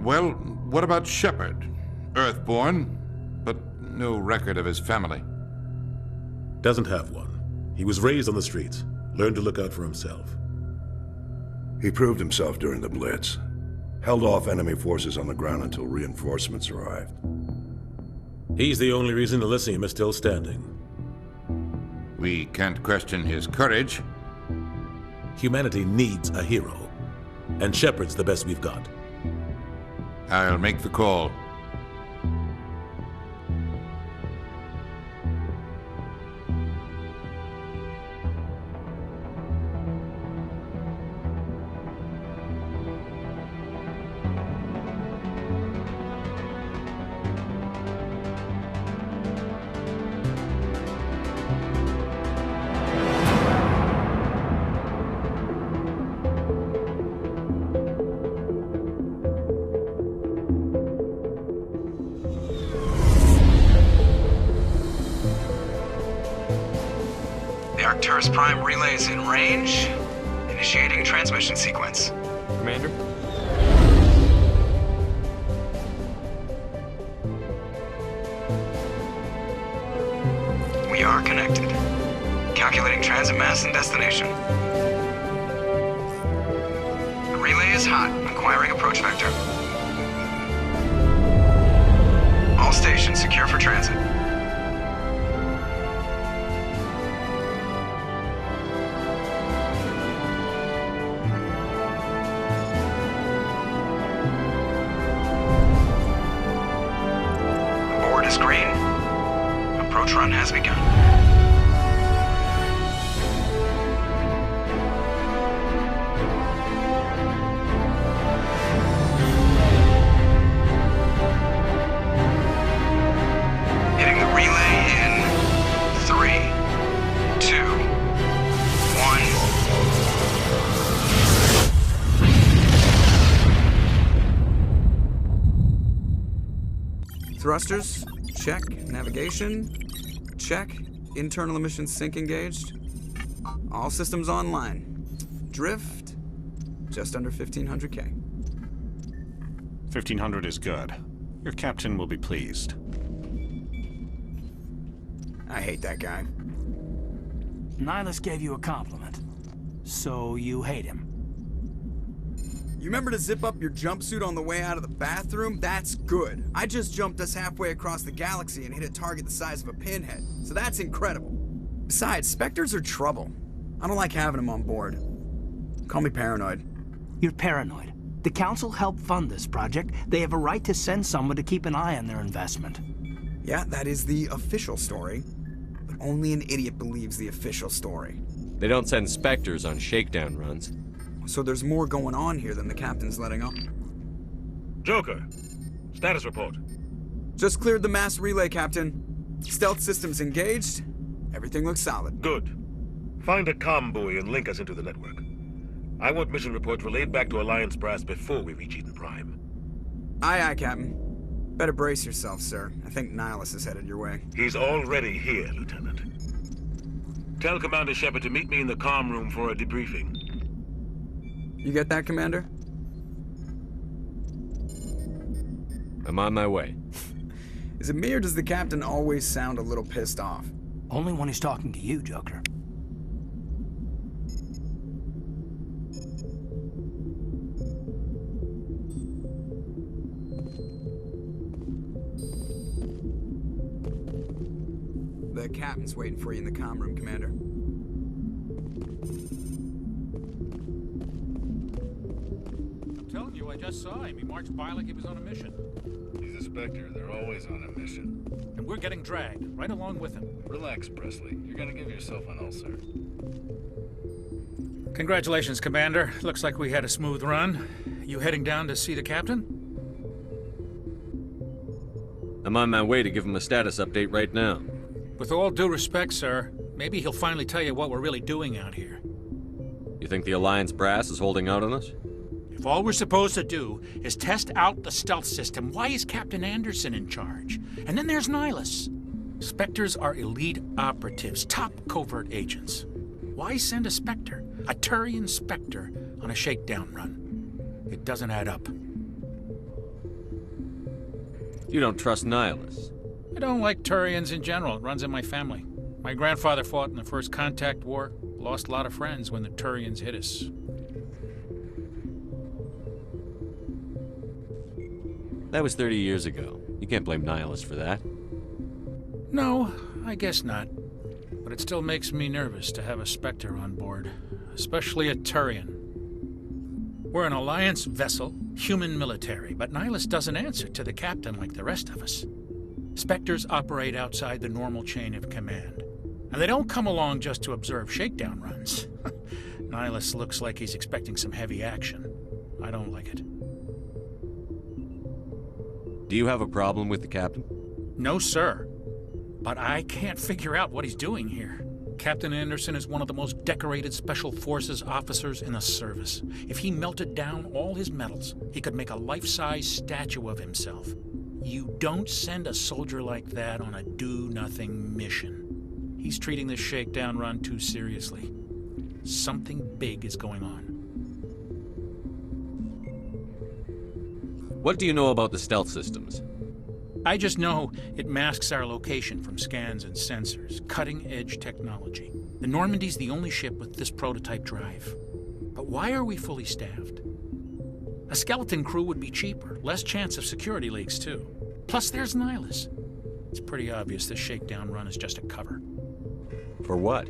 Well, what about Shepard? Earthborn, but no record of his family. Doesn't have one. He was raised on the streets, learned to look out for himself. He proved himself during the Blitz. Held off enemy forces on the ground until reinforcements arrived. He's the only reason Elysium is still standing. We can't question his courage. Humanity needs a hero, and Shepard's the best we've got. I'll make the call. Arcturus Prime relays in range. Initiating transmission sequence. Commander? We are connected. Calculating transit mass and destination. The relay is hot. Acquiring approach vector. All stations secure for transit. Green. Approach run has begun. Hitting the relay in 3, 2, 1. Thrusters. Check. Navigation. Check. Internal emissions sync engaged. All systems online. Drift. Just under 1,500K. 1,500 is good. Your captain will be pleased. I hate that guy. Nihilus gave you a compliment. So you hate him. You remember to zip up your jumpsuit on the way out of the bathroom? That's good. I just jumped us halfway across the galaxy and hit a target the size of a pinhead, so that's incredible. Besides, Spectres are trouble. I don't like having them on board. Call me paranoid. You're paranoid. The Council helped fund this project. They have a right to send someone to keep an eye on their investment. Yeah, that is the official story. But only an idiot believes the official story. They don't send Spectres on shakedown runs. So there's more going on here than the captain's letting on. Joker, status report. Just cleared the mass relay, Captain. Stealth systems engaged. Everything looks solid. Good. Find a comm buoy and link us into the network. I want mission reports relayed back to Alliance Brass before we reach Eden Prime. Aye, aye, Captain. Better brace yourself, sir. I think Nihilus is headed your way. He's already here, Lieutenant. Tell Commander Sheppard to meet me in the comm room for a debriefing. You get that, Commander? I'm on my way. Is it me or does the captain always sound a little pissed off? Only when he's talking to you, Joker. The captain's waiting for you in the comm room, Commander. I'm telling you, I just saw him. He marched by like he was on a mission. He's a Spectre. They're always on a mission. And we're getting dragged, right along with him. Relax, Presley. You're gonna give yourself an ulcer. Congratulations, Commander. Looks like we had a smooth run. You heading down to see the captain? I'm on my way to give him a status update right now. With all due respect, sir, maybe he'll finally tell you what we're really doing out here. You think the Alliance brass is holding out on us? If all we're supposed to do is test out the stealth system, why is Captain Anderson in charge? And then there's Nihilus. Spectres are elite operatives, top covert agents. Why send a Spectre, a Turian Spectre, on a shakedown run? It doesn't add up. You don't trust Nihilus. I don't like Turians in general. It runs in my family. My grandfather fought in the First Contact War. Lost a lot of friends when the Turians hit us. That was 30 years ago. You can't blame Nihilus for that. No, I guess not. But it still makes me nervous to have a Spectre on board, especially a Turian. We're an Alliance vessel, human military, but Nihilus doesn't answer to the captain like the rest of us. Spectres operate outside the normal chain of command. And they don't come along just to observe shakedown runs. Nihilus looks like he's expecting some heavy action. I don't like it. Do you have a problem with the captain? No, sir. But I can't figure out what he's doing here. Captain Anderson is one of the most decorated Special Forces officers in the service. If he melted down all his medals, he could make a life-size statue of himself. You don't send a soldier like that on a do-nothing mission. He's treating this shakedown run too seriously. Something big is going on. What do you know about the stealth systems? I just know it masks our location from scans and sensors. Cutting-edge technology. The Normandy's the only ship with this prototype drive. But why are we fully staffed? A skeleton crew would be cheaper. Less chance of security leaks, too. Plus, there's Nihilus. It's pretty obvious this shakedown run is just a cover. For what?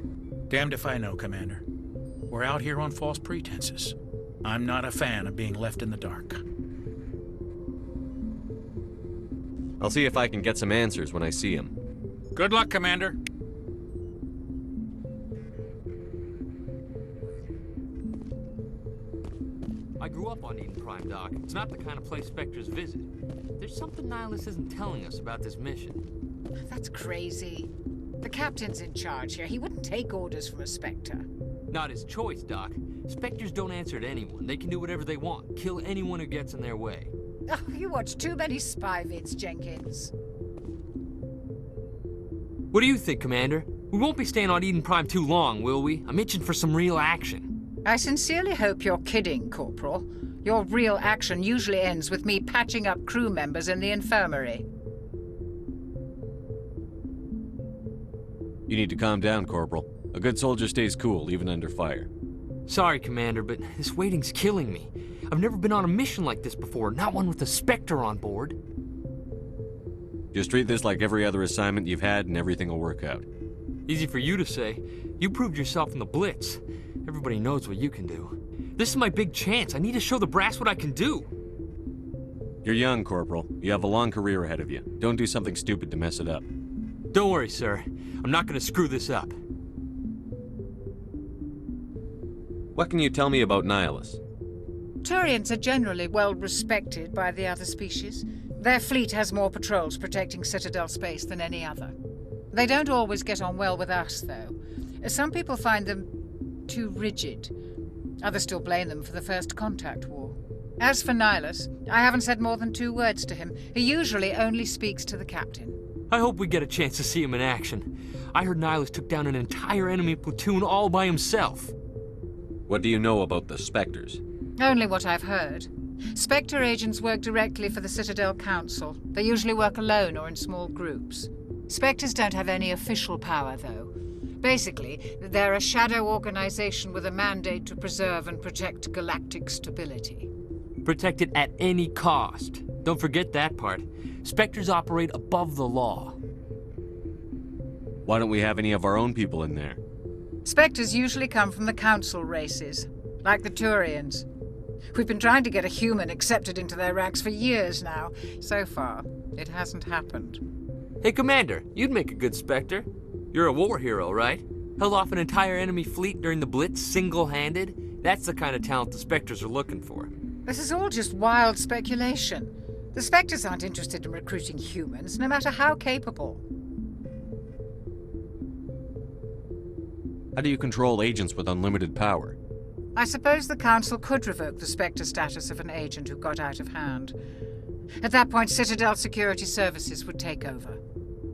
Damned if I know, Commander. We're out here on false pretenses. I'm not a fan of being left in the dark. I'll see if I can get some answers when I see him. Good luck, Commander. I grew up on Eden Prime, Doc. It's not the kind of place Spectres visit. There's something Nihilus isn't telling us about this mission. That's crazy. The captain's in charge here. He wouldn't take orders from a Spectre. Not his choice, Doc. Spectres don't answer to anyone. They can do whatever they want. Kill anyone who gets in their way. Oh, you watch too many spy vids, Jenkins. What do you think, Commander? We won't be staying on Eden Prime too long, will we? I'm itching for some real action. I sincerely hope you're kidding, Corporal. Your real action usually ends with me patching up crew members in the infirmary. You need to calm down, Corporal. A good soldier stays cool, even under fire. Sorry, Commander, but this waiting's killing me. I've never been on a mission like this before, not one with a Spectre on board. Just treat this like every other assignment you've had and everything will work out. Easy for you to say. You proved yourself in the Blitz. Everybody knows what you can do. This is my big chance. I need to show the brass what I can do. You're young, Corporal. You have a long career ahead of you. Don't do something stupid to mess it up. Don't worry, sir. I'm not going to screw this up. What can you tell me about Nihilus? Turians are generally well respected by the other species. Their fleet has more patrols protecting Citadel space than any other. They don't always get on well with us, though. Some people find them too rigid. Others still blame them for the First Contact War. As for Nihilus, I haven't said more than 2 words to him. He usually only speaks to the captain. I hope we get a chance to see him in action. I heard Nihilus took down an entire enemy platoon all by himself. What do you know about the Spectres? Only what I've heard. Spectre agents work directly for the Citadel Council. They usually work alone or in small groups. Spectres don't have any official power, though. Basically, they're a shadow organization with a mandate to preserve and protect galactic stability. Protect it at any cost. Don't forget that part. Spectres operate above the law. Why don't we have any of our own people in there? Spectres usually come from the Council races, like the Turians. We've been trying to get a human accepted into their ranks for years now. So far, it hasn't happened. Hey, Commander, you'd make a good Spectre. You're a war hero, right? Held off an entire enemy fleet during the Blitz single-handed? That's the kind of talent the Spectres are looking for. This is all just wild speculation. The Spectres aren't interested in recruiting humans, no matter how capable. How do you control agents with unlimited power? I suppose the Council could revoke the Spectre status of an agent who got out of hand. At that point, Citadel Security Services would take over.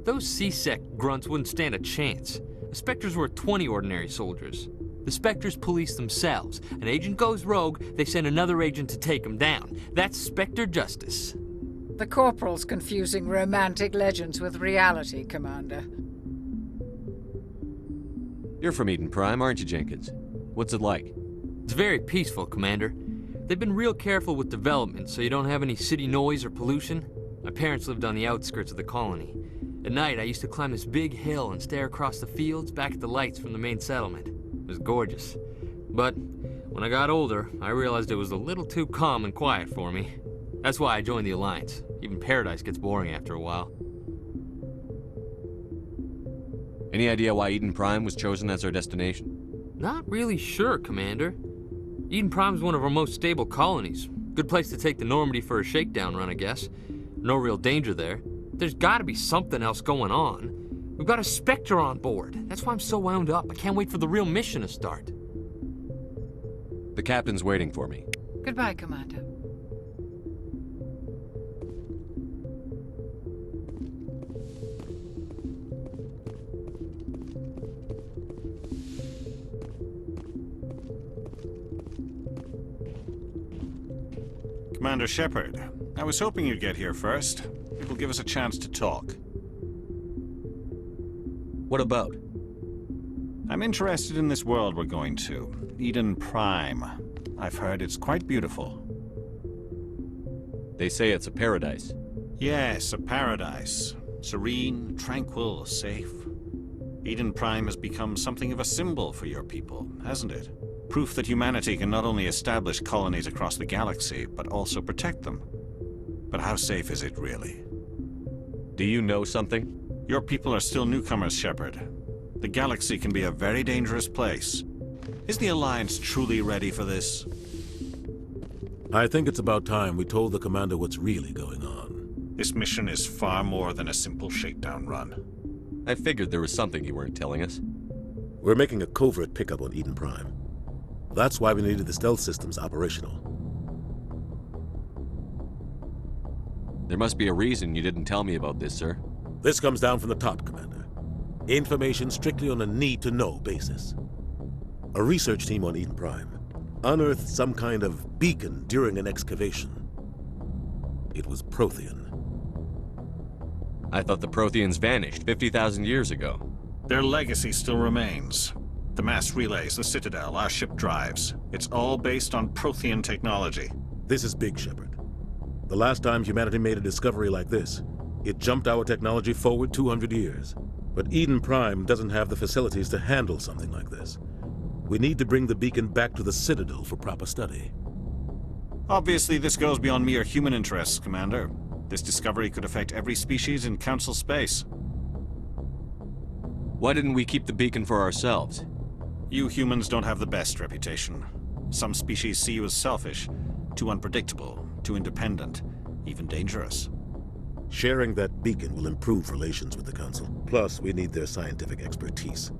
Those C-Sec grunts wouldn't stand a chance. The Spectres were 20 ordinary soldiers. The Spectres police themselves. An agent goes rogue, they send another agent to take him down. That's Spectre justice. The Corporal's confusing romantic legends with reality, Commander. You're from Eden Prime, aren't you, Jenkins? What's it like? It's very peaceful, Commander. They've been real careful with development, so you don't have any city noise or pollution. My parents lived on the outskirts of the colony. At night, I used to climb this big hill and stare across the fields back at the lights from the main settlement. It was gorgeous. But when I got older, I realized it was a little too calm and quiet for me. That's why I joined the Alliance. Even Paradise gets boring after a while. Any idea why Eden Prime was chosen as our destination? Not really sure, Commander. Eden Prime's one of our most stable colonies. Good place to take the Normandy for a shakedown run, I guess. No real danger there. There's gotta be something else going on. We've got a Spectre on board. That's why I'm so wound up. I can't wait for the real mission to start. The captain's waiting for me. Goodbye, Commander. Commander Sheppard, I was hoping you'd get here first. It will give us a chance to talk. What about? I'm interested in this world we're going to, Eden Prime. I've heard it's quite beautiful. They say it's a paradise. Yes, a paradise. Serene, tranquil, safe. Eden Prime has become something of a symbol for your people, hasn't it? Proof that humanity can not only establish colonies across the galaxy, but also protect them. But how safe is it really? Do you know something? Your people are still newcomers, Shepard. The galaxy can be a very dangerous place. Is the Alliance truly ready for this? I think it's about time we told the Commander what's really going on. This mission is far more than a simple shakedown run. I figured there was something you weren't telling us. We're making a covert pickup on Eden Prime. That's why we needed the stealth systems operational. There must be a reason you didn't tell me about this, sir. This comes down from the top, Commander. Information strictly on a need-to-know basis. A research team on Eden Prime unearthed some kind of beacon during an excavation. It was Prothean. I thought the Protheans vanished 50,000 years ago. Their legacy still remains. The mass relays, the Citadel, our ship drives. It's all based on Prothean technology. This is big, Shepard. The last time humanity made a discovery like this, it jumped our technology forward 200 years. But Eden Prime doesn't have the facilities to handle something like this. We need to bring the beacon back to the Citadel for proper study. Obviously, this goes beyond mere human interests, Commander. This discovery could affect every species in Council space. Why didn't we keep the beacon for ourselves? You humans don't have the best reputation. Some species see you as selfish, too unpredictable, too independent, even dangerous. Sharing that beacon will improve relations with the Council. Plus, we need their scientific expertise.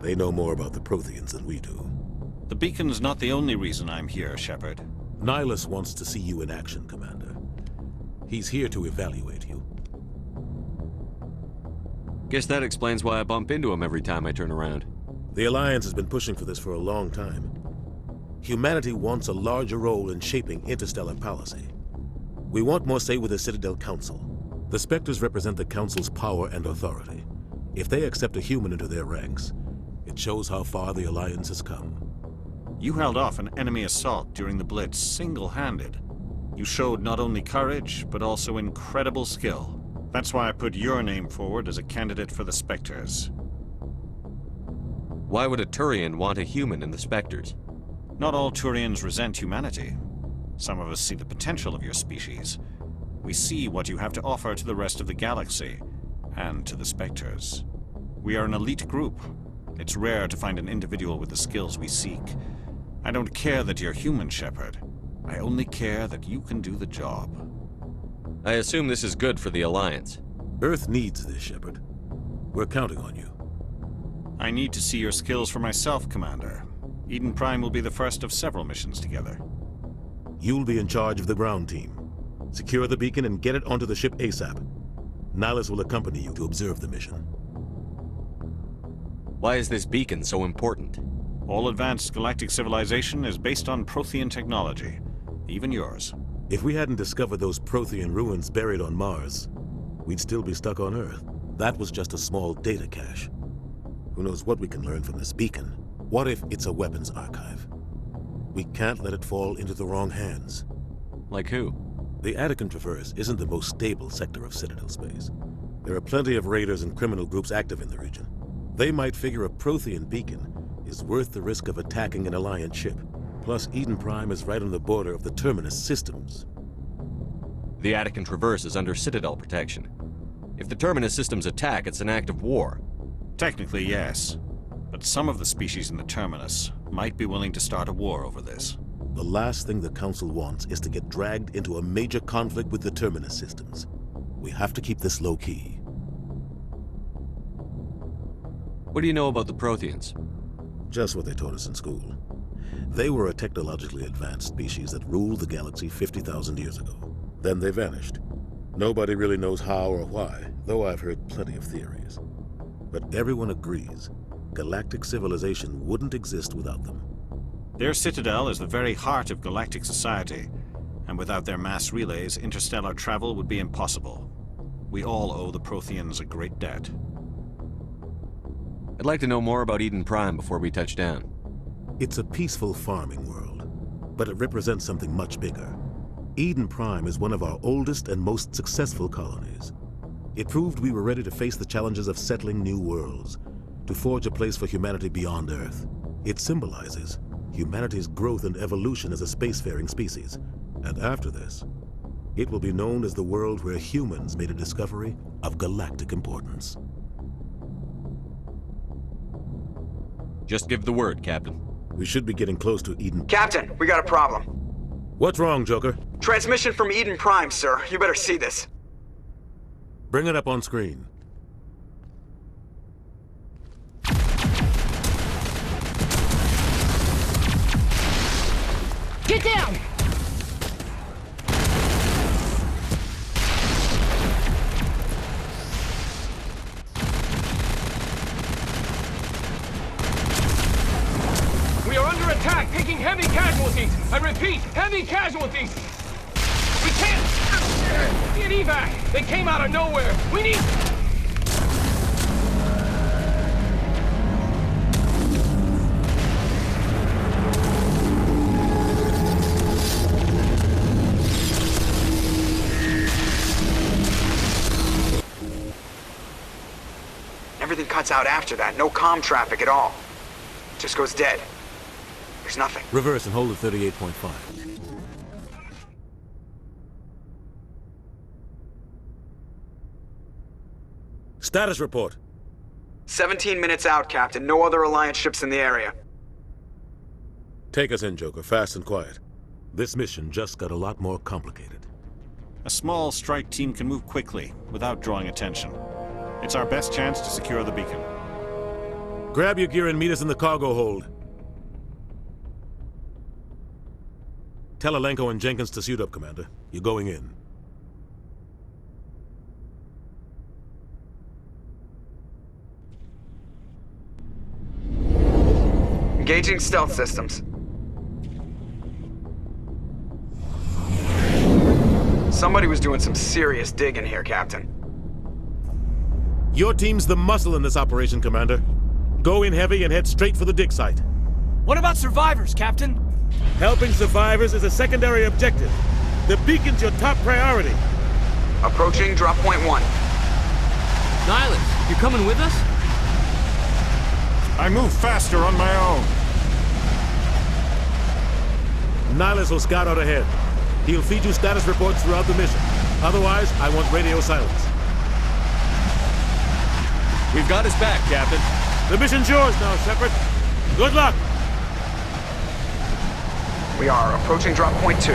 They know more about the Protheans than we do. The beacon's not the only reason I'm here, Shepard. Nihilus wants to see you in action, Commander. He's here to evaluate you. Guess that explains why I bump into him every time I turn around. The Alliance has been pushing for this for a long time. Humanity wants a larger role in shaping interstellar policy. We want more say with the Citadel Council. The Spectres represent the Council's power and authority. If they accept a human into their ranks, it shows how far the Alliance has come. You held off an enemy assault during the Blitz single-handed. You showed not only courage, but also incredible skill. That's why I put your name forward as a candidate for the Spectres. Why would a Turian want a human in the Spectres? Not all Turians resent humanity. Some of us see the potential of your species. We see what you have to offer to the rest of the galaxy, and to the Spectres. We are an elite group. It's rare to find an individual with the skills we seek. I don't care that you're human, Shepard. I only care that you can do the job. I assume this is good for the Alliance. Earth needs this, Shepard. We're counting on you. I need to see your skills for myself, Commander. Eden Prime will be the first of several missions together. You'll be in charge of the ground team. Secure the beacon and get it onto the ship ASAP. Nihilus will accompany you to observe the mission. Why is this beacon so important? All advanced galactic civilization is based on Prothean technology. Even yours. If we hadn't discovered those Prothean ruins buried on Mars, we'd still be stuck on Earth. That was just a small data cache. Who knows what we can learn from this beacon? What if it's a weapons archive? We can't let it fall into the wrong hands. Like who? The Attican Traverse isn't the most stable sector of Citadel space. There are plenty of raiders and criminal groups active in the region. They might figure a Prothean beacon is worth the risk of attacking an Alliance ship. Plus, Eden Prime is right on the border of the Terminus systems. The Attican Traverse is under Citadel protection. If the Terminus systems attack, it's an act of war. Technically, yes. But some of the species in the Terminus might be willing to start a war over this. The last thing the Council wants is to get dragged into a major conflict with the Terminus systems. We have to keep this low-key. What do you know about the Protheans? Just what they taught us in school. They were a technologically advanced species that ruled the galaxy 50,000 years ago. Then they vanished. Nobody really knows how or why, though I've heard plenty of theories. But everyone agrees, galactic civilization wouldn't exist without them. Their citadel is the very heart of galactic society, and without their mass relays, interstellar travel would be impossible. We all owe the Protheans a great debt. I'd like to know more about Eden Prime before we touch down. It's a peaceful farming world, but it represents something much bigger. Eden Prime is one of our oldest and most successful colonies. It proved we were ready to face the challenges of settling new worlds, to forge a place for humanity beyond Earth. It symbolizes humanity's growth and evolution as a spacefaring species. And after this, it will be known as the world where humans made a discovery of galactic importance. Just give the word, Captain. We should be getting close to Eden. Captain, we got a problem. What's wrong, Joker? Transmission from Eden Prime, sir. You better see this. Bring it up on screen. Get down! We are under attack, taking heavy casualties. I repeat, heavy casualties. We can't get evac. They came out of nowhere. We need... Everything cuts out after that. No comm traffic at all. Just goes dead. There's nothing. Reverse and hold at 38.5. Status report. 17 minutes out, Captain. No other Alliance ships in the area. Take us in, Joker, fast and quiet. This mission just got a lot more complicated. A small strike team can move quickly, without drawing attention. It's our best chance to secure the beacon. Grab your gear and meet us in the cargo hold. Tell Alenko and Jenkins to suit up, Commander. You're going in. Engaging stealth systems. Somebody was doing some serious digging here, Captain. Your team's the muscle in this operation, Commander. Go in heavy and head straight for the dig site. What about survivors, Captain? Helping survivors is a secondary objective. The beacon's your top priority. Approaching drop point 1. Nihilus, you coming with us? I move faster on my own. Nihilus will scout out ahead. He'll feed you status reports throughout the mission. Otherwise, I want radio silence. We've got his back, Captain. The mission's yours now, Shepard. Good luck! We are approaching drop point 2.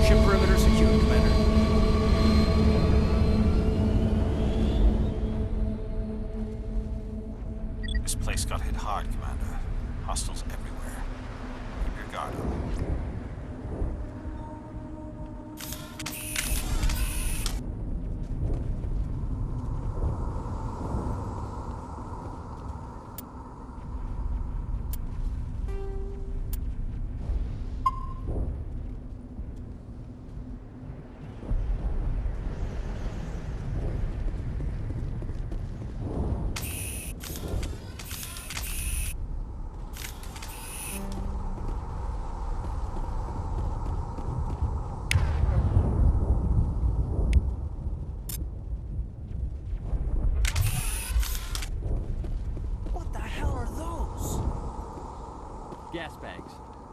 Ship perimeter secured, Commander. This place got hit hard, Commander. Hostiles everywhere. Keep your guard up.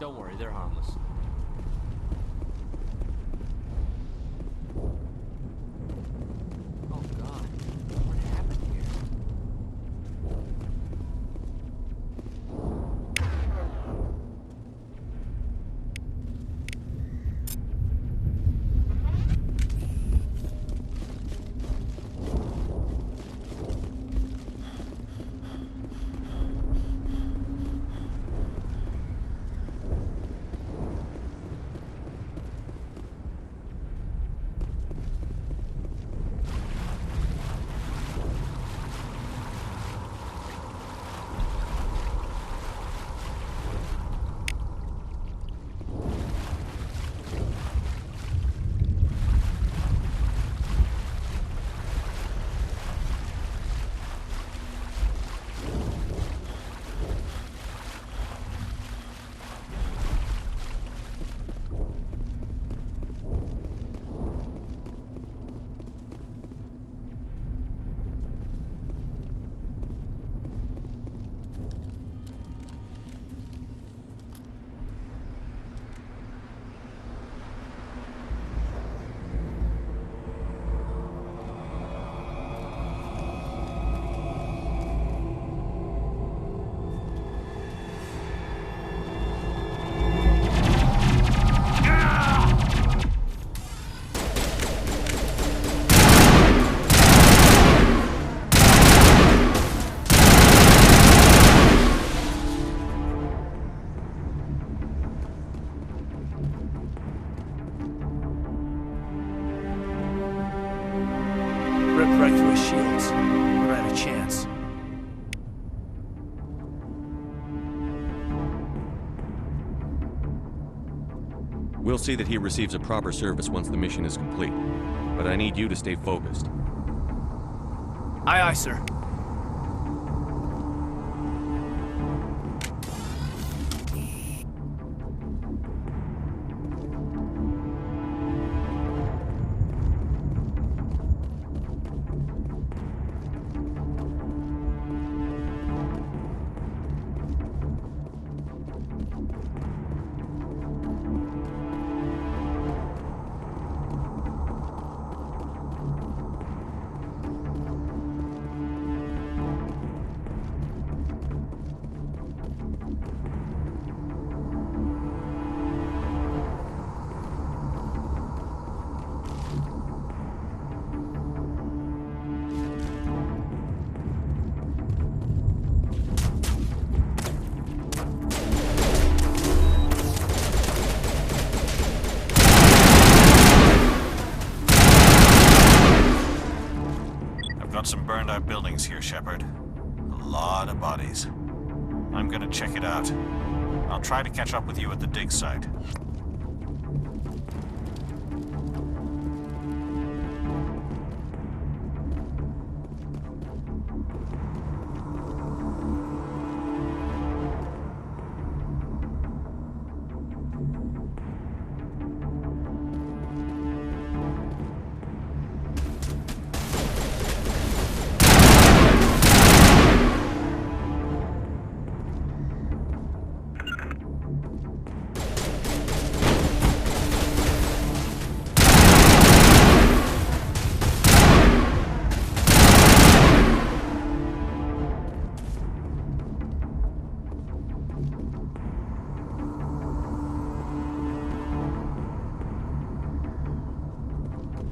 Don't worry, they're harmless. Oh God, what happened here? Right through his shields. Never had a chance. We'll see that he receives a proper service once the mission is complete. But I need you to stay focused. Aye, aye, sir. Some burned out buildings here, Shepard. A lot of bodies. I'm gonna check it out. I'll try to catch up with you at the dig site.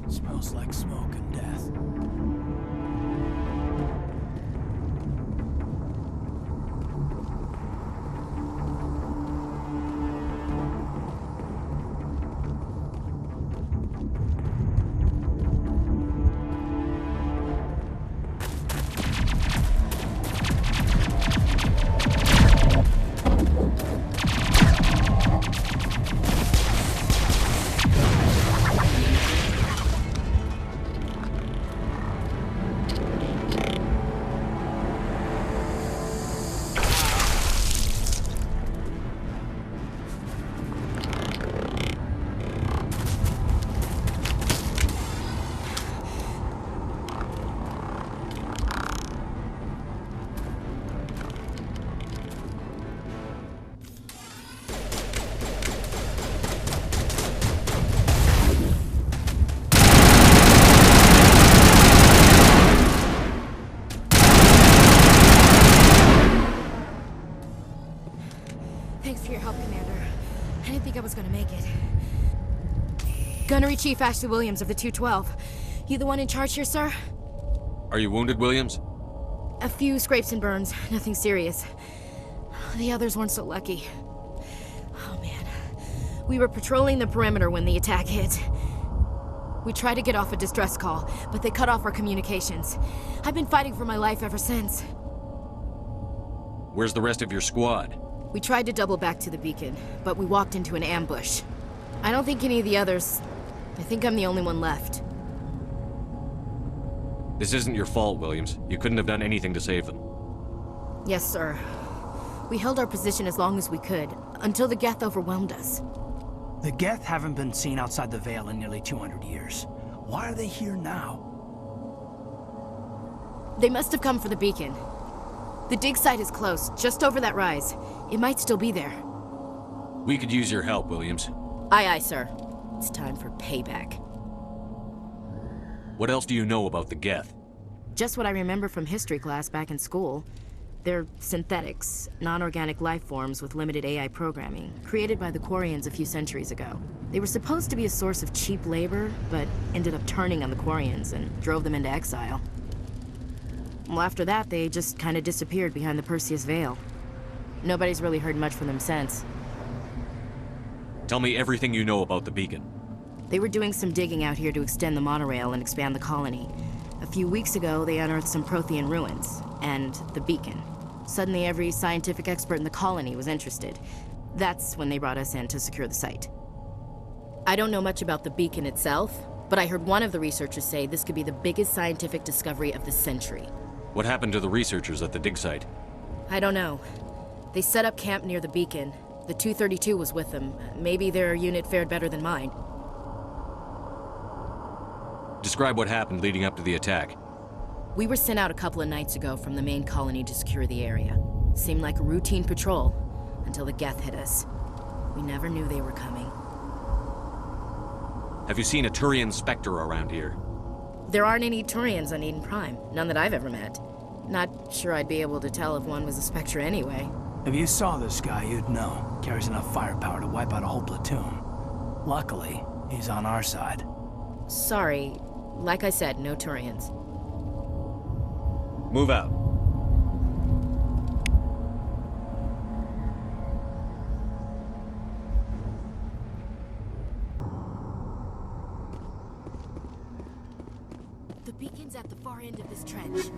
Smells like smoke and death. was gonna make it. Gunnery Chief Ashley Williams of the 212. You the one in charge here, sir? Are you wounded, Williams? A few scrapes and burns, nothing serious. The others weren't so lucky. Oh man. We were patrolling the perimeter when the attack hit. We tried to get off a distress call, but they cut off our communications. I've been fighting for my life ever since. Where's the rest of your squad? We tried to double back to the beacon, but we walked into an ambush. I don't think any of the others... I think I'm the only one left. This isn't your fault, Williams. You couldn't have done anything to save them. Yes, sir. We held our position as long as we could, until the Geth overwhelmed us. The Geth haven't been seen outside the Veil in nearly 200 years. Why are they here now? They must have come for the beacon. The dig site is close, just over that rise. It might still be there. We could use your help, Williams. Aye, aye, sir. It's time for payback. What else do you know about the Geth? Just what I remember from history class back in school. They're synthetics, non-organic life forms with limited AI programming, created by the Quarians a few centuries ago. They were supposed to be a source of cheap labor, but ended up turning on the Quarians and drove them into exile. Well, after that, they just kind of disappeared behind the Perseus Veil. Nobody's really heard much from them since. Tell me everything you know about the beacon. They were doing some digging out here to extend the monorail and expand the colony. A few weeks ago, they unearthed some Prothean ruins, and the beacon. Suddenly, every scientific expert in the colony was interested. That's when they brought us in to secure the site. I don't know much about the beacon itself, but I heard one of the researchers say this could be the biggest scientific discovery of the century. What happened to the researchers at the dig site? I don't know. They set up camp near the beacon. The 232 was with them. Maybe their unit fared better than mine. Describe what happened leading up to the attack. We were sent out a couple of nights ago from the main colony to secure the area. Seemed like a routine patrol, until the Geth hit us. We never knew they were coming. Have you seen a Turian Spectre around here? There aren't any Turians on Eden Prime. None that I've ever met. Not sure I'd be able to tell if one was a Spectre anyway. If you saw this guy, you'd know. Carries enough firepower to wipe out a whole platoon. Luckily, he's on our side. Sorry. Like I said, no Turians. Move out. The beacon's at the far end of this trench.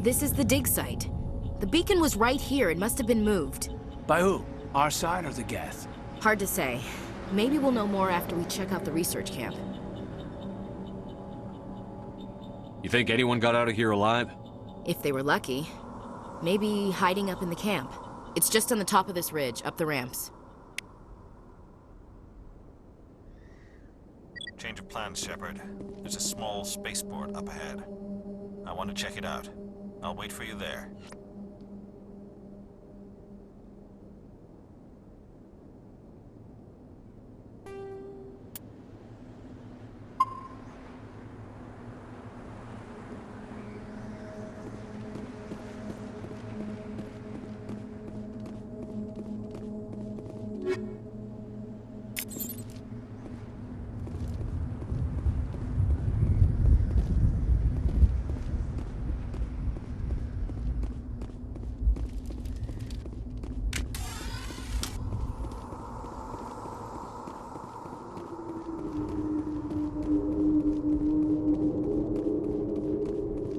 This is the dig site. The beacon was right here. It must have been moved. By who? Our side or the Geth? Hard to say. Maybe we'll know more after we check out the research camp. You think anyone got out of here alive? If they were lucky. Maybe hiding up in the camp. It's just on the top of this ridge, up the ramps. Change of plans, Shepard. There's a small spaceport up ahead. I want to check it out. I'll wait for you there.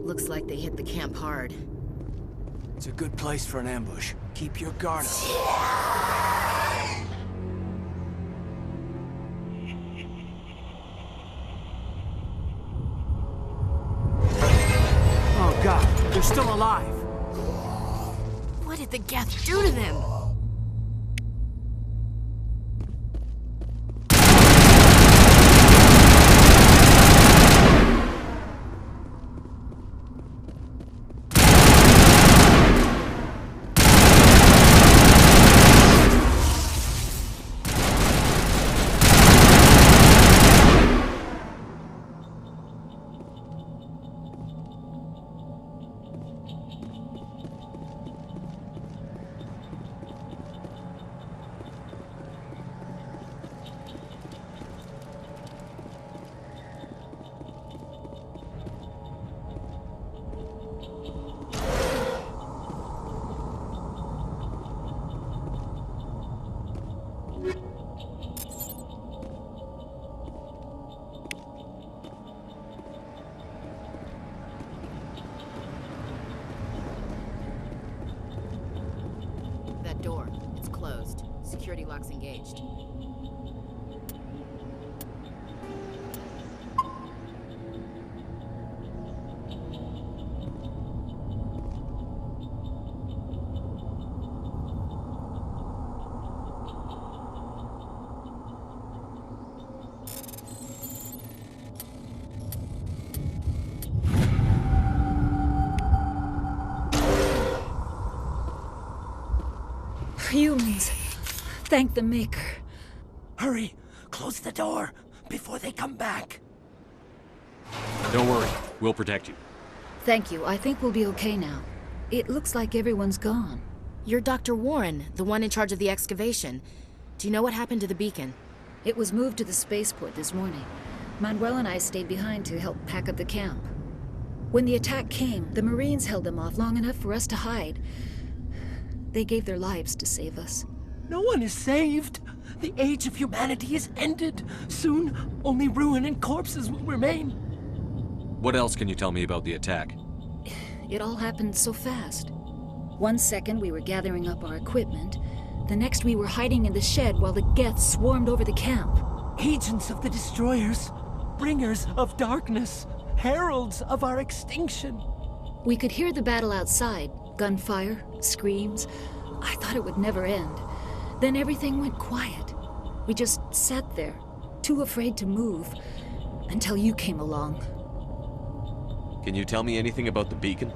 Looks like they hit the camp hard. It's a good place for an ambush. Keep your guard up. Oh God, they're still alive. What did the Geth do to them? That door, it's closed. Security lock's engaged. Humans. Thank the Maker. Hurry! Close the door before they come back. Don't worry, we'll protect you. Thank you. I think we'll be okay now. It looks like everyone's gone. You're Dr. Warren, the one in charge of the excavation. Do you know what happened to the beacon? It was moved to the spaceport this morning. Manuel and I stayed behind to help pack up the camp. When the attack came, the Marines held them off long enough for us to hide. They gave their lives to save us. No one is saved. The age of humanity is ended. Soon, only ruin and corpses will remain. What else can you tell me about the attack? It all happened so fast. 1 second we were gathering up our equipment. The next we were hiding in the shed while the Geth swarmed over the camp. Agents of the destroyers. Bringers of darkness. Heralds of our extinction. We could hear the battle outside. Gunfire, screams. I thought it would never end. Then everything went quiet. We just sat there, too afraid to move, until you came along. Can you tell me anything about the beacon?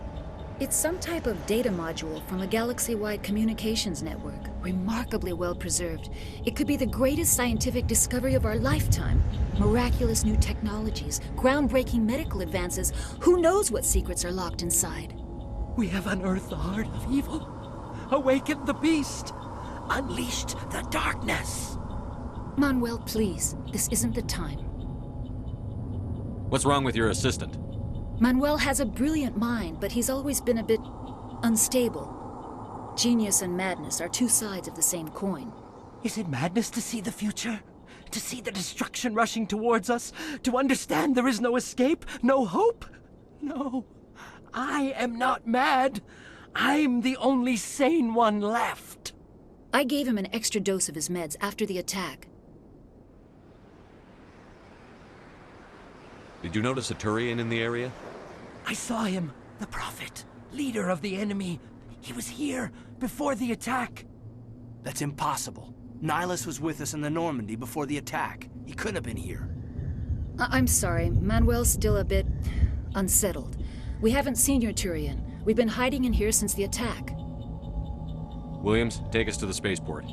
It's some type of data module from a galaxy-wide communications network. Remarkably well preserved. It could be the greatest scientific discovery of our lifetime. Miraculous new technologies, groundbreaking medical advances. Who knows what secrets are locked inside? We have unearthed the heart of evil, awakened the beast, unleashed the darkness. Manuel, please, this isn't the time. What's wrong with your assistant? Manuel has a brilliant mind, but he's always been a bit unstable. Genius and madness are two sides of the same coin. Is it madness to see the future? To see the destruction rushing towards us? To understand there is no escape, no hope? No. I am not mad. I'm the only sane one left. I gave him an extra dose of his meds after the attack. Did you notice a Turian in the area? I saw him. The Prophet, leader of the enemy. He was here before the attack. That's impossible. Nihilus was with us in the Normandy before the attack. He couldn't have been here. I'm sorry. Manuel's still a bit unsettled. We haven't seen your Turian. We've been hiding in here since the attack. Williams, take us to the spaceport.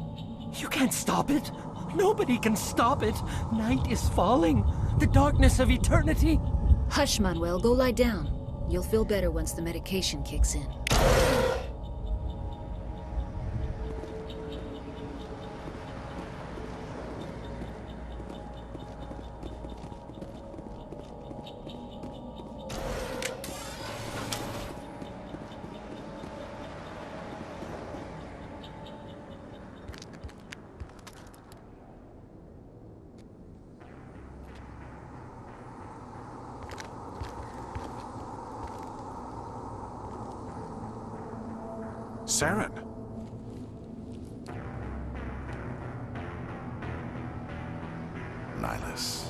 You can't stop it. Nobody can stop it. Night is falling. The darkness of eternity. Hush, Manuel. Go lie down. You'll feel better once the medication kicks in. Saren. Nihilus.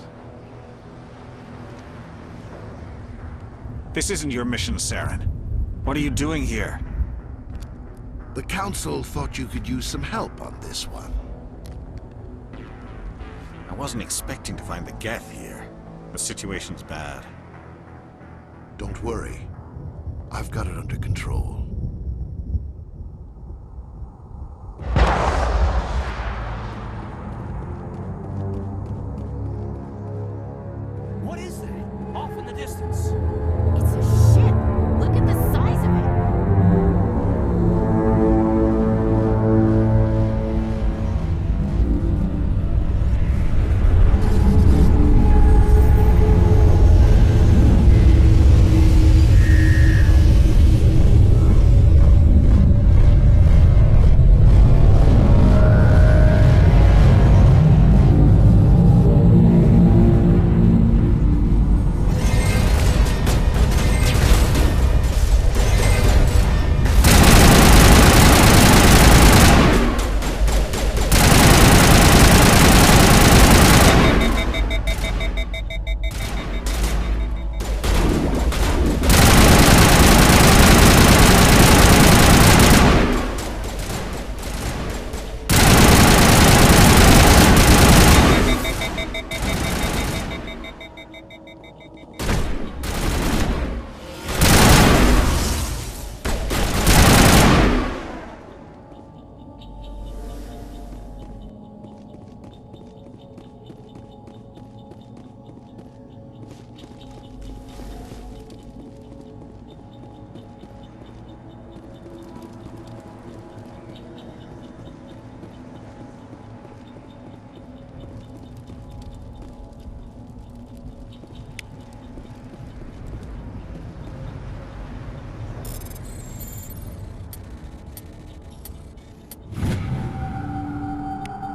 This isn't your mission, Saren. What are you doing here? The Council thought you could use some help on this one. I wasn't expecting to find the Geth here. The situation's bad. Don't worry. I've got it under control. What is that? Off in the distance. It's a ship. Look at the size of it.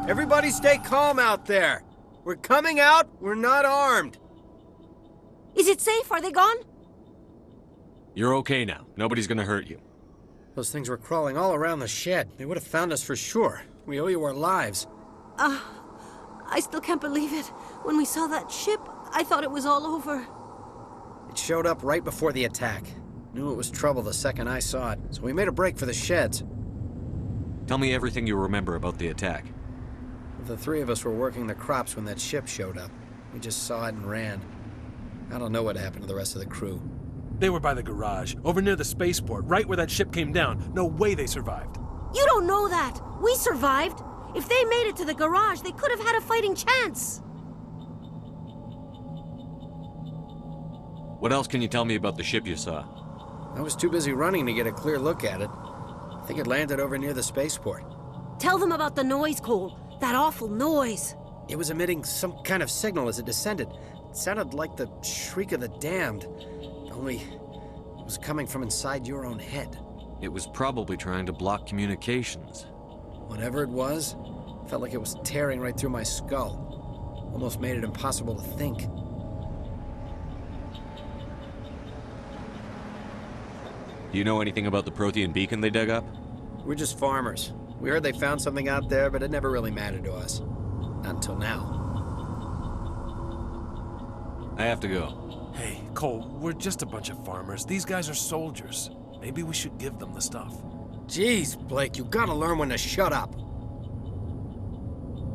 Everybody stay calm out there. We're coming out, we're not armed. Is it safe? Are they gone? You're okay now. Nobody's gonna hurt you. Those things were crawling all around the shed. They would have found us for sure. We owe you our lives. I still can't believe it. When we saw that ship, I thought it was all over. It showed up right before the attack. Knew it was trouble the second I saw it, so we made a break for the sheds. Tell me everything you remember about the attack. The three of us were working the crops when that ship showed up. We just saw it and ran. I don't know what happened to the rest of the crew. They were by the garage, over near the spaceport, right where that ship came down. No way they survived. You don't know that. We survived. If they made it to the garage, they could have had a fighting chance. What else can you tell me about the ship you saw? I was too busy running to get a clear look at it. I think it landed over near the spaceport. Tell them about the noise, Cole. That awful noise. It was emitting some kind of signal as it descended. It sounded like the shriek of the damned. Only it was coming from inside your own head. It was probably trying to block communications. Whatever it was, felt like it was tearing right through my skull. Almost made it impossible to think. Do you know anything about the Prothean beacon they dug up? We're just farmers. We heard they found something out there, but it never really mattered to us. Not until now. I have to go. Hey, Cole, we're just a bunch of farmers. These guys are soldiers. Maybe we should give them the stuff. Jeez, Blake, you gotta learn when to shut up.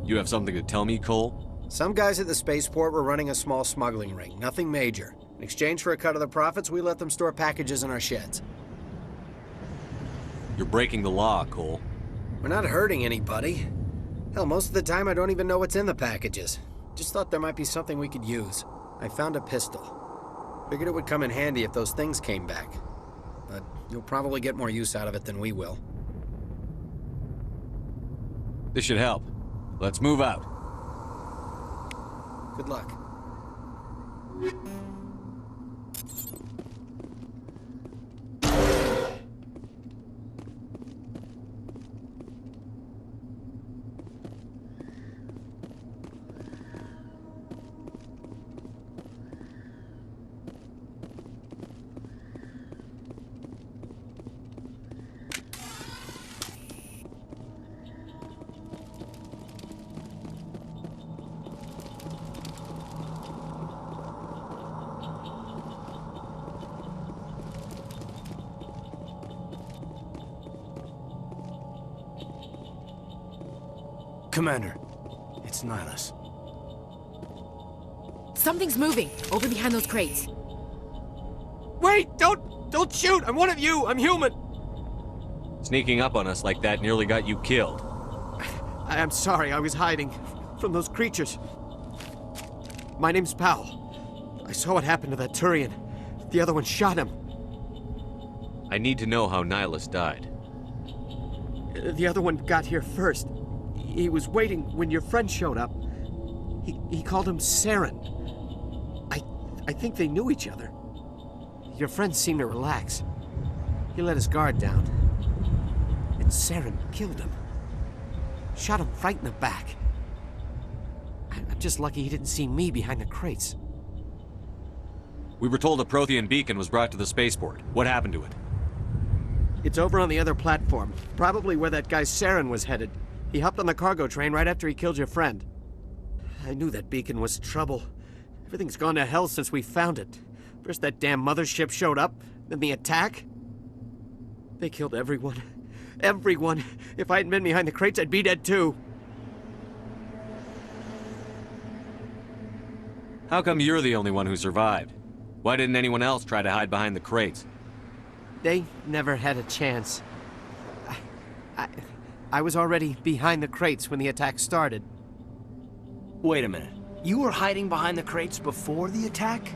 You have something to tell me, Cole? Some guys at the spaceport were running a small smuggling ring, nothing major. In exchange for a cut of the profits, we let them store packages in our sheds. You're breaking the law, Cole. We're not hurting anybody. Hell, most of the time I don't even know what's in the packages. Just thought there might be something we could use. I found a pistol. Figured it would come in handy if those things came back. But you'll probably get more use out of it than we will. This should help. Let's move out. Good luck. Commander, it's Nihilus. Something's moving over behind those crates. Wait! Don't shoot! I'm one of you! I'm human! Sneaking up on us like that nearly got you killed. I'm sorry, I was hiding from those creatures. My name's Powell. I saw what happened to that Turian. The other one shot him. I need to know how Nihilus died. The other one got here first. He was waiting when your friend showed up. He called him Saren. I think they knew each other. Your friend seemed to relax. He let his guard down. And Saren killed him. Shot him right in the back. I'm just lucky he didn't see me behind the crates. We were told a Prothean beacon was brought to the spaceport. What happened to it? It's over on the other platform. Probably where that guy Saren was headed. He hopped on the cargo train right after he killed your friend. I knew that beacon was trouble. Everything's gone to hell since we found it. First that damn mothership showed up, then the attack. They killed everyone. Everyone. If I hadn't been behind the crates, I'd be dead too. How come you're the only one who survived? Why didn't anyone else try to hide behind the crates? They never had a chance. I was already behind the crates when the attack started. Wait a minute. You were hiding behind the crates before the attack?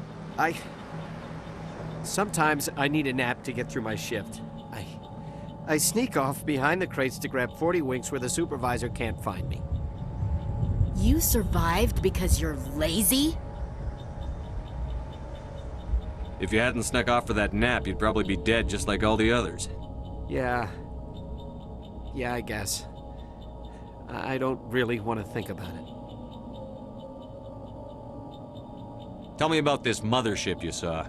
Sometimes I need a nap to get through my shift. I sneak off behind the crates to grab 40 winks where the supervisor can't find me. You survived because you're lazy? If you hadn't snuck off for that nap, you'd probably be dead just like all the others. Yeah, I guess. I don't really want to think about it. Tell me about this mothership you saw.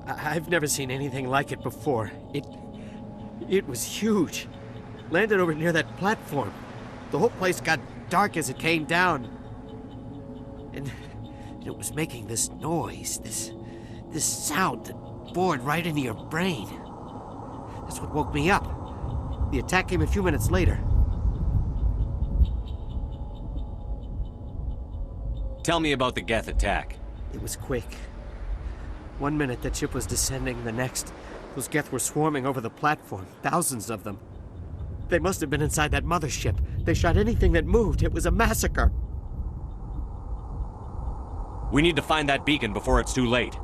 I've never seen anything like it before. It was huge. Landed over near that platform. The whole place got dark as it came down. And it was making this noise, this sound that bored right into your brain. That's what woke me up. The attack came a few minutes later. Tell me about the Geth attack. It was quick. 1 minute that ship was descending, the next, those Geth were swarming over the platform, thousands of them. They must have been inside that mothership. They shot anything that moved. It was a massacre. We need to find that beacon before it's too late.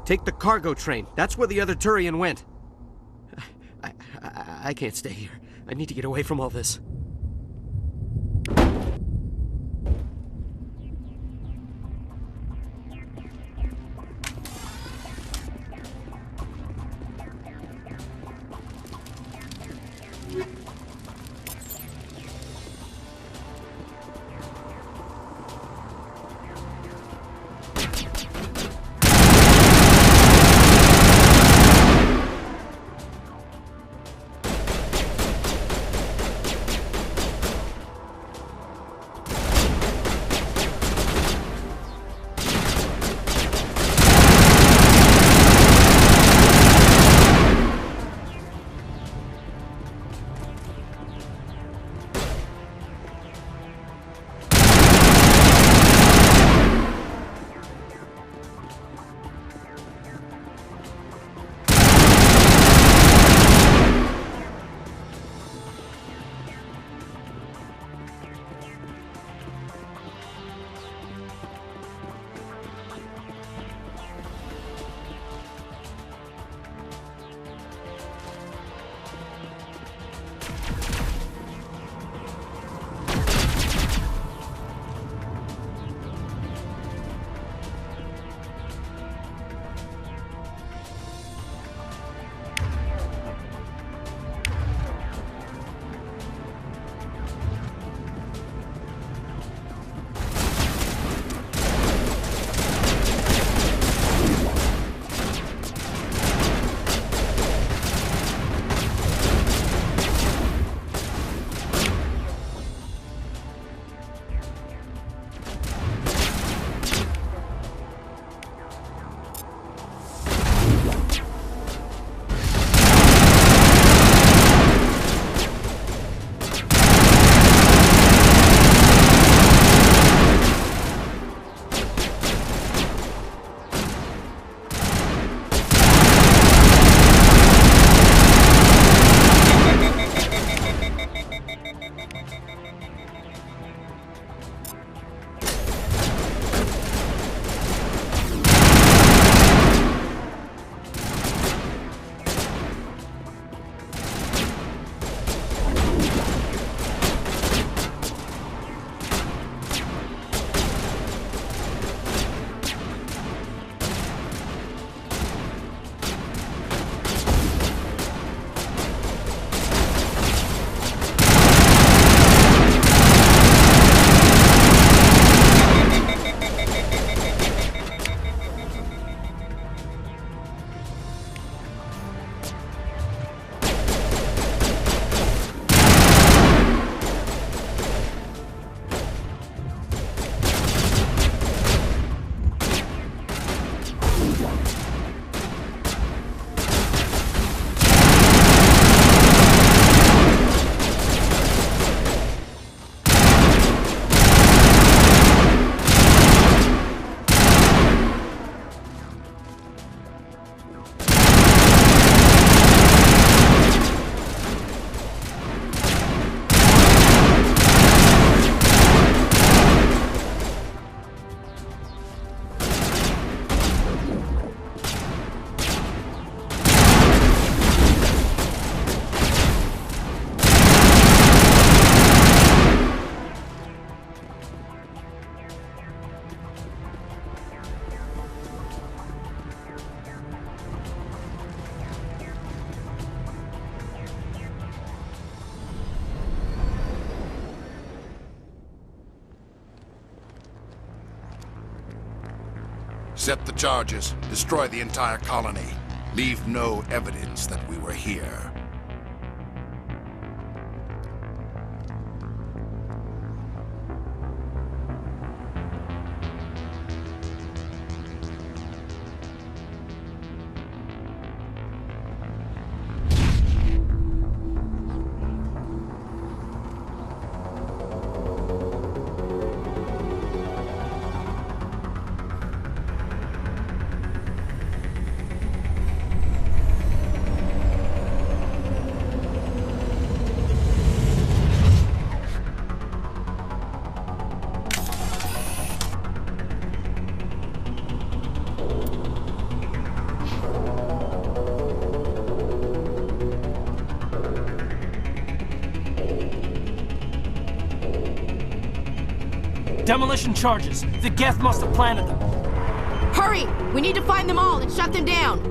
Take the cargo train. That's where the other Turian went. I can't stay here. I need to get away from all this. Set the charges. Destroy the entire colony. Leave no evidence that we were here. Demolition charges. The Geth must have planted them. Hurry! We need to find them all and shut them down.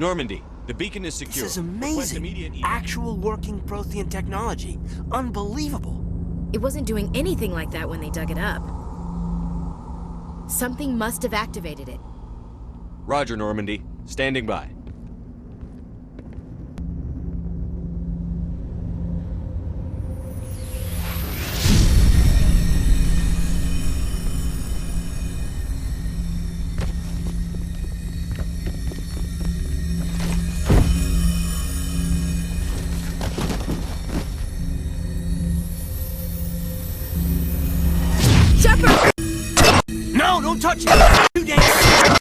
Normandy, the beacon is secure. This is amazing. Actual working Prothean technology. Unbelievable. It wasn't doing anything like that when they dug it up. Something must have activated it. Roger, Normandy. Standing by. Shepard! No, don't touch it! Too dangerous!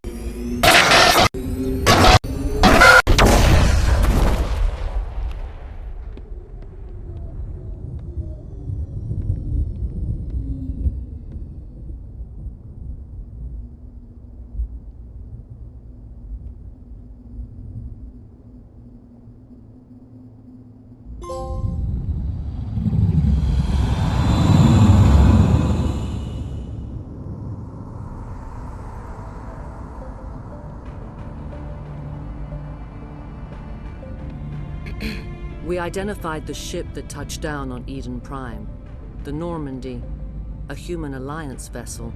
We identified the ship that touched down on Eden Prime. The Normandy, a human alliance vessel.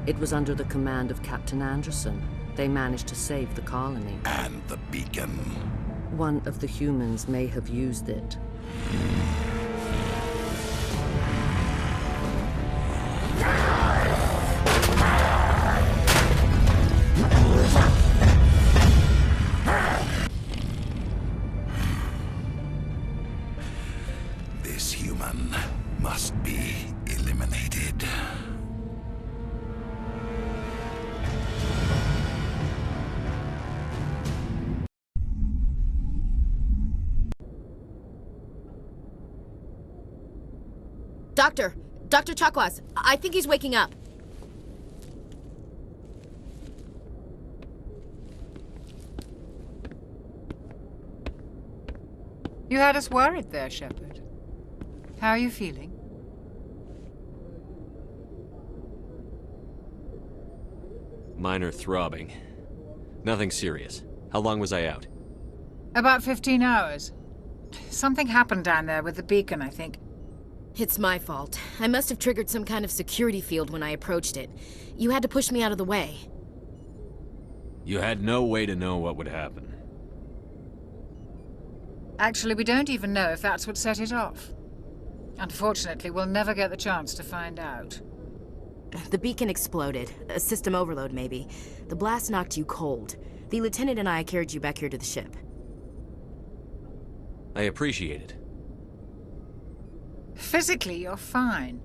It was under the command of Captain Anderson. They managed to save the colony. And the beacon. One of the humans may have used it. This human must be eliminated. Dr. Chakwas, I think he's waking up. You had us worried there, Shepard. How are you feeling? Minor throbbing. Nothing serious. How long was I out? About 15 hours. Something happened down there with the beacon, I think. It's my fault. I must have triggered some kind of security field when I approached it. You had to push me out of the way. You had no way to know what would happen. Actually, we don't even know if that's what set it off. Unfortunately, we'll never get the chance to find out. The beacon exploded. A system overload, maybe. The blast knocked you cold. The lieutenant and I carried you back here to the ship. I appreciate it. Physically, you're fine.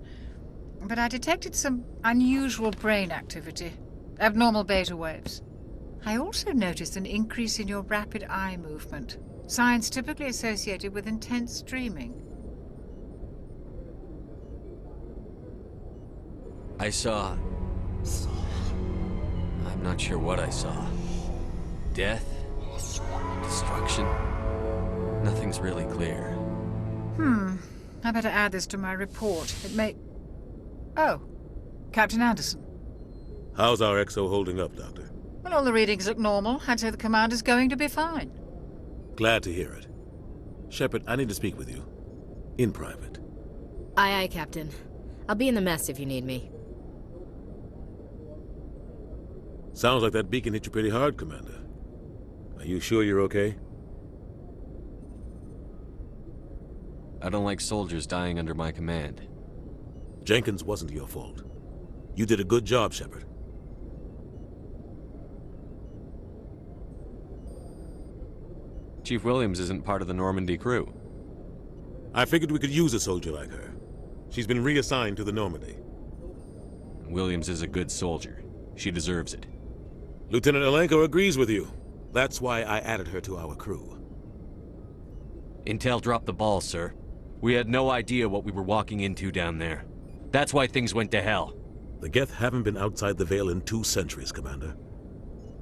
But I detected some unusual brain activity. Abnormal beta waves. I also noticed an increase in your rapid eye movement. Signs typically associated with intense dreaming. I saw... I'm not sure what I saw. Death? Destruction? Nothing's really clear. I better add this to my report. It may... Oh, Captain Anderson. How's our XO holding up, Doctor? Well, all the readings look normal. I'd say the commander's going to be fine. Glad to hear it. Shepard, I need to speak with you. In private. Aye, Captain. I'll be in the mess if you need me. Sounds like that beacon hit you pretty hard, Commander. Are you sure you're okay? I don't like soldiers dying under my command. Jenkins wasn't your fault. You did a good job, Shepard. Chief Williams isn't part of the Normandy crew. I figured we could use a soldier like her. She's been reassigned to the Normandy. Williams is a good soldier. She deserves it. Lieutenant Alenko agrees with you. That's why I added her to our crew. Intel dropped the ball, sir. We had no idea what we were walking into down there. That's why things went to hell. The Geth haven't been outside the Veil in 2 centuries, Commander.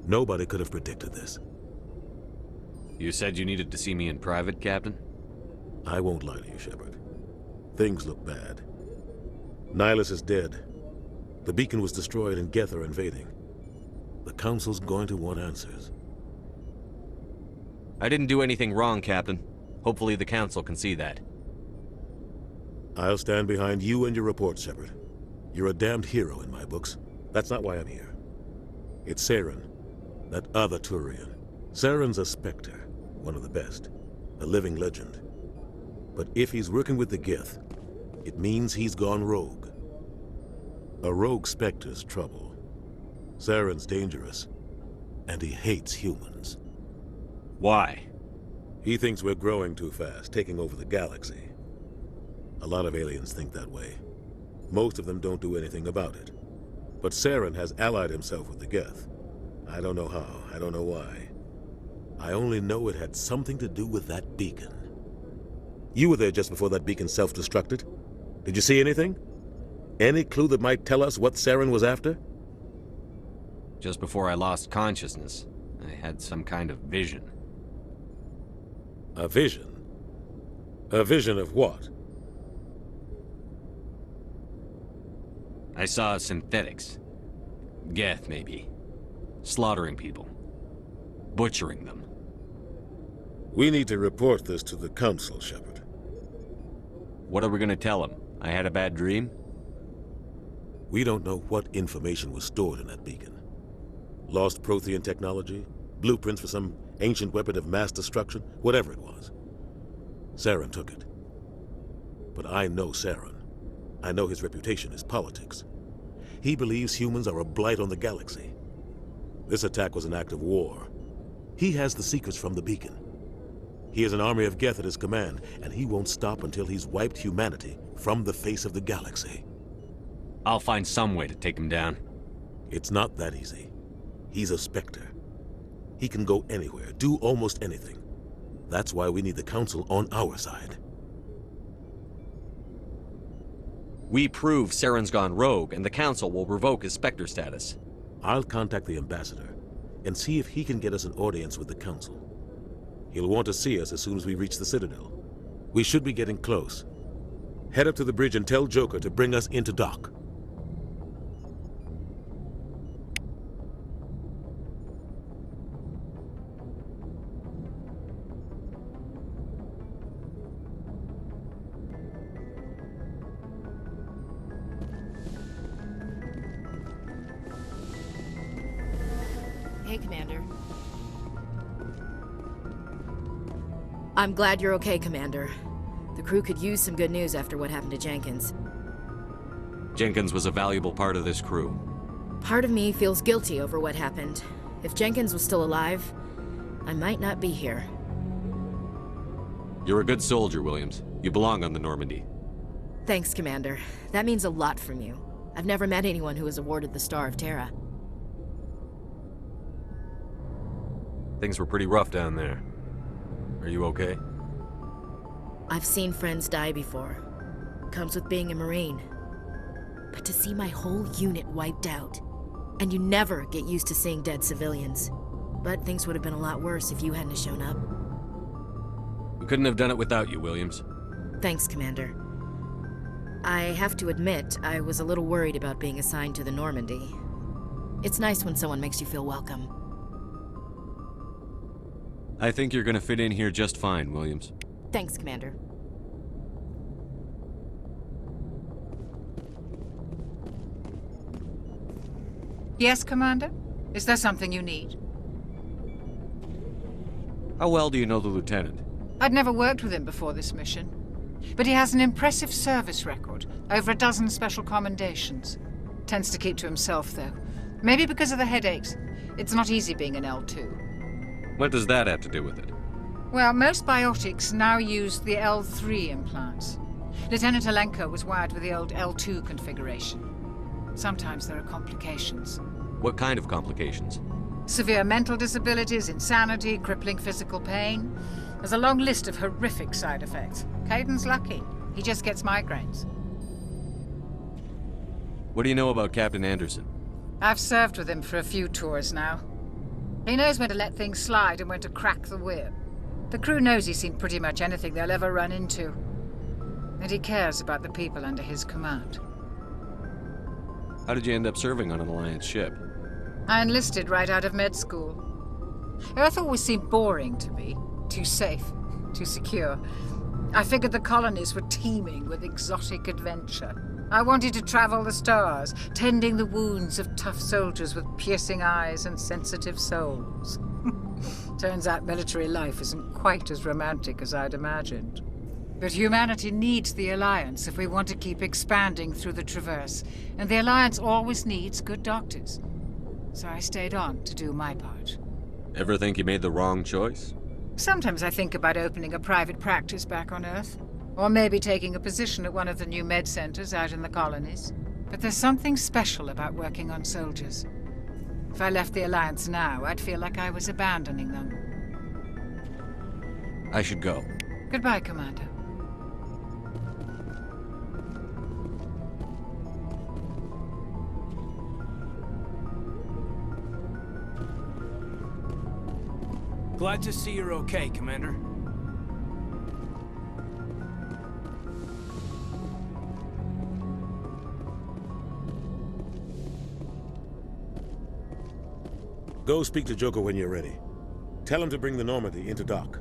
Nobody could have predicted this. You said you needed to see me in private, Captain? I won't lie to you, Shepard. Things look bad. Nihilus is dead. The beacon was destroyed and Geth are invading. The Council's going to want answers. I didn't do anything wrong, Captain. Hopefully the Council can see that. I'll stand behind you and your report, Shepard. You're a damned hero in my books. That's not why I'm here. It's Saren, that other Turian. Saren's a Spectre, one of the best, a living legend. But if he's working with the Geth, it means he's gone rogue. A rogue Spectre's trouble. Saren's dangerous, and he hates humans. Why? He thinks we're growing too fast, taking over the galaxy. A lot of aliens think that way. Most of them don't do anything about it. But Saren has allied himself with the Geth. I don't know how, I don't know why. I only know it had something to do with that beacon. You were there just before that beacon self-destructed. Did you see anything? Any clue that might tell us what Saren was after? Just before I lost consciousness, I had some kind of vision. A vision? A vision of what? I saw synthetics. Geth, maybe. Slaughtering people. Butchering them. We need to report this to the Council, Shepard. What are we gonna tell them? I had a bad dream? We don't know what information was stored in that beacon. Lost Prothean technology? Blueprints for some ancient weapon of mass destruction? Whatever it was. Saren took it. But I know Saren. I know his reputation is politics. He believes humans are a blight on the galaxy. This attack was an act of war. He has the secrets from the beacon. He has an army of Geth at his command, and he won't stop until he's wiped humanity from the face of the galaxy. I'll find some way to take him down. It's not that easy. He's a Spectre. He can go anywhere, do almost anything. That's why we need the Council on our side. We prove Saren's gone rogue, and the Council will revoke his Spectre status. I'll contact the Ambassador and see if he can get us an audience with the Council. He'll want to see us as soon as we reach the Citadel. We should be getting close. Head up to the bridge and tell Joker to bring us into dock. Hey, Commander. I'm glad you're okay, Commander. The crew could use some good news after what happened to Jenkins. Jenkins was a valuable part of this crew. Part of me feels guilty over what happened. If Jenkins was still alive, I might not be here. You're a good soldier, Williams. You belong on the Normandy. Thanks, Commander. That means a lot from you. I've never met anyone who was awarded the Star of Terra. Things were pretty rough down there. Are you okay? I've seen friends die before. Comes with being a Marine. But to see my whole unit wiped out, and you never get used to seeing dead civilians. But things would have been a lot worse if you hadn't shown up. We couldn't have done it without you, Williams. Thanks, Commander. I have to admit, I was a little worried about being assigned to the Normandy. It's nice when someone makes you feel welcome. I think you're gonna fit in here just fine, Williams. Thanks, Commander. Yes, Commander? Is there something you need? How well do you know the Lieutenant? I'd never worked with him before this mission. But he has an impressive service record, over a dozen special commendations. Tends to keep to himself, though. Maybe because of the headaches. It's not easy being an L2. What does that have to do with it? Well, most biotics now use the L3 implants. Lieutenant Alenko was wired with the old L2 configuration. Sometimes there are complications. What kind of complications? Severe mental disabilities, insanity, crippling physical pain. There's a long list of horrific side effects. Caden's lucky. He just gets migraines. What do you know about Captain Anderson? I've served with him for a few tours now. He knows when to let things slide and when to crack the whip. The crew knows he's seen pretty much anything they'll ever run into. And he cares about the people under his command. How did you end up serving on an Alliance ship? I enlisted right out of med school. Earth always seemed boring to me. Too safe, too secure. I figured the colonies were teeming with exotic adventure. I wanted to travel the stars, tending the wounds of tough soldiers with piercing eyes and sensitive souls. Turns out military life isn't quite as romantic as I'd imagined. But humanity needs the Alliance if we want to keep expanding through the Traverse, and the Alliance always needs good doctors. So I stayed on to do my part. Ever think you made the wrong choice? Sometimes I think about opening a private practice back on Earth. Or maybe taking a position at one of the new med centers out in the colonies. But there's something special about working on soldiers. If I left the Alliance now, I'd feel like I was abandoning them. I should go. Goodbye, Commander. Glad to see you're okay, Commander. Go speak to Joker when you're ready. Tell him to bring the Normandy into dock.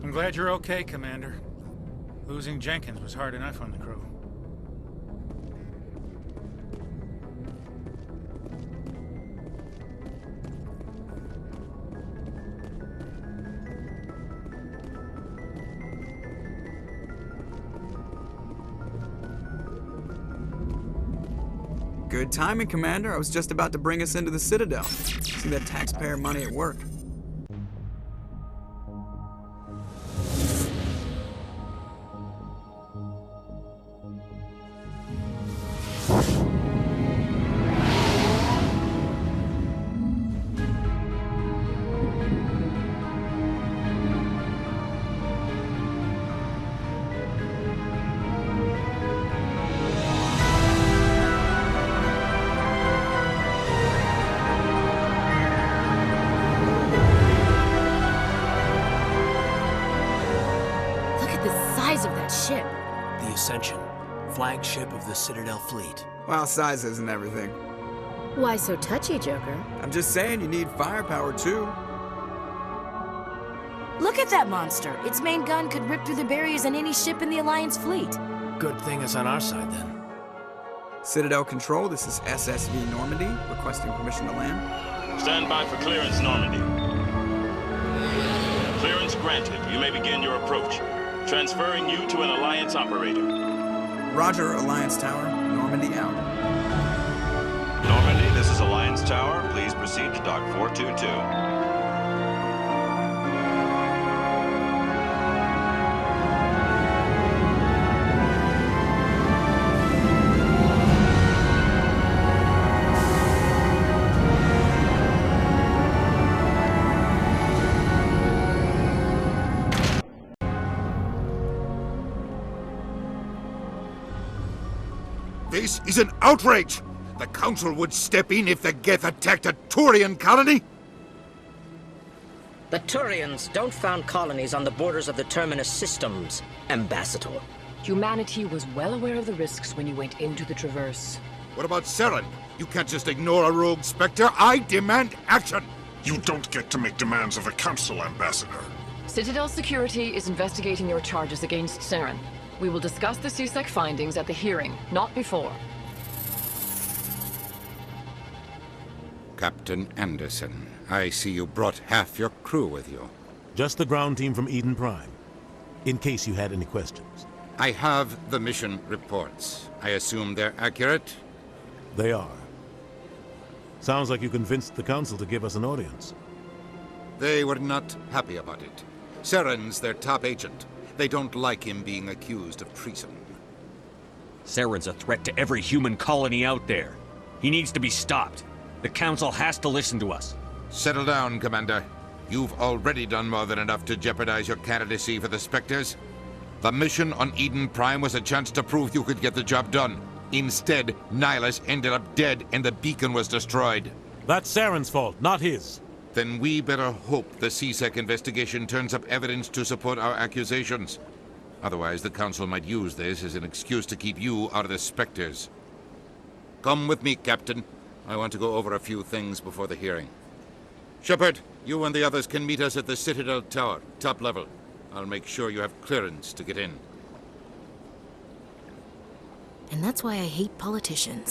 I'm glad you're okay, Commander. Losing Jenkins was hard enough on the crew. Good timing, Commander. I was just about to bring us into the Citadel. See that taxpayer money at work. Flagship of the Citadel fleet. Well, size isn't everything. Why so touchy, Joker? I'm just saying you need firepower, too. Look at that monster. Its main gun could rip through the barriers in any ship in the Alliance fleet. Good thing it's on our side, then. Citadel Control, this is SSV Normandy, requesting permission to land. Stand by for clearance, Normandy. Clearance granted. You may begin your approach. Transferring you to an Alliance operator. Roger, Alliance Tower. Normandy out. Normandy, this is Alliance Tower. Please proceed to Dock 422. This is an outrage! The Council would step in if the Geth attacked a Turian colony? The Turians don't found colonies on the borders of the Terminus systems, Ambassador. Humanity was well aware of the risks when you went into the Traverse. What about Saren? You can't just ignore a rogue Spectre. I demand action! You don't get to make demands of a Council, Ambassador. Citadel Security is investigating your charges against Saren. We will discuss the CSEC findings at the hearing, not before. Captain Anderson, I see you brought half your crew with you. Just the ground team from Eden Prime, in case you had any questions. I have the mission reports. I assume they're accurate? They are. Sounds like you convinced the Council to give us an audience. They were not happy about it. Saren's their top agent. They don't like him being accused of treason. Saren's a threat to every human colony out there. He needs to be stopped. The Council has to listen to us. Settle down, Commander. You've already done more than enough to jeopardize your candidacy for the Spectres. The mission on Eden Prime was a chance to prove you could get the job done. Instead, Nihilus ended up dead and the beacon was destroyed. That's Saren's fault, not his. Then we better hope the CSEC investigation turns up evidence to support our accusations. Otherwise, the Council might use this as an excuse to keep you out of the Spectres. Come with me, Captain. I want to go over a few things before the hearing. Shepard, you and the others can meet us at the Citadel Tower, top level. I'll make sure you have clearance to get in. And that's why I hate politicians.